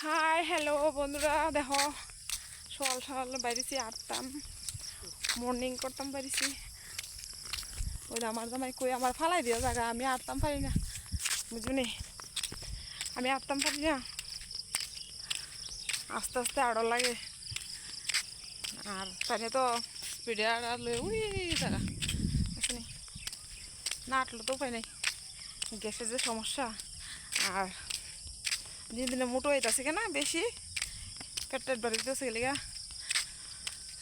Hi hello বন্ধুরা, দেখো সকাল সকাল বাইরেছি, আটতাম মর্নিং করতাম বাইরেছি। ওই আমার জামাই কই আমার ফালাই দিও জায়গা, আমি আটতাম পারি না, বুঝবি, আমি আটতাম পারি না, আস্তে আস্তে আড়ো লাগে। আর তাহলে তো স্পিডে আড়ালে উই জায়গা বুঝলি, না আটলো তো উপায় নেই, গ্যাসের যে সমস্যা। আর দিন দিনে মোটো হইতেছে কেনা বেশি, পেট টেট বাড়ি দিতেছে গেলিগা,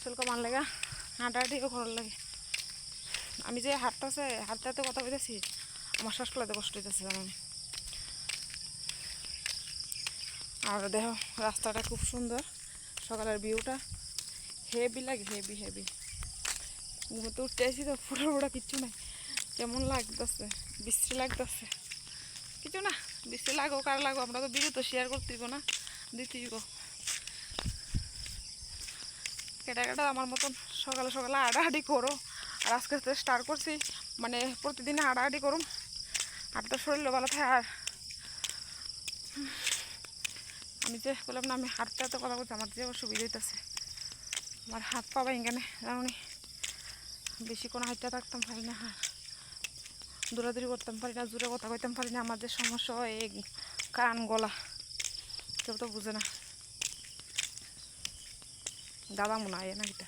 শুল্ক মান লেগা হাঁটাহাঁটিও করার লাগে। আমি যে হাঁটতে কথা বলতেছি, আমার শ্বাস ফেলাতে কষ্ট হইতেছে জানি। আর দেখো রাস্তাটা খুব সুন্দর, সকালের ভিউটা হেভি লাগে, হেভি হেভি। ঘুমোতে উঠতে আসি তো, ফোটা ফোটা কিচ্ছু নাই, কেমন লাগতেছে, বিশ্রী লাগতেছে। কিছু না, বিশ্রী লাগো কার লাগো, আমরা তো ভিডিও তো শেয়ার করতে দিব না, দিতে দিব। কেটা কেটা আমার মতন সকালে সকালে হাঁটাহাঁটি করো। আর আজকে আস্তে স্টার্ট করছি, মানে প্রতিদিন হাঁটাহাঁটি করুম, হাঁটতে শরীরও ভালো থাকে। আর আমি যে বললাম না, আমি হাঁটতে হাঁটতে কথা বলছি, আমার যে অসুবিধা হইতেছে, আমার হাত পা ভাঙানে জানি, বেশি কোনো হাঁটতে থাকতাম পারি না, দৌড়াদৌড়ি করতাম পারি না, জোরে কথা কইতাম পারি না। আমার যে সমস্যা হয় এই কান গলা, কেউ তো বুঝে না, দাদা মনে হয় না এটা।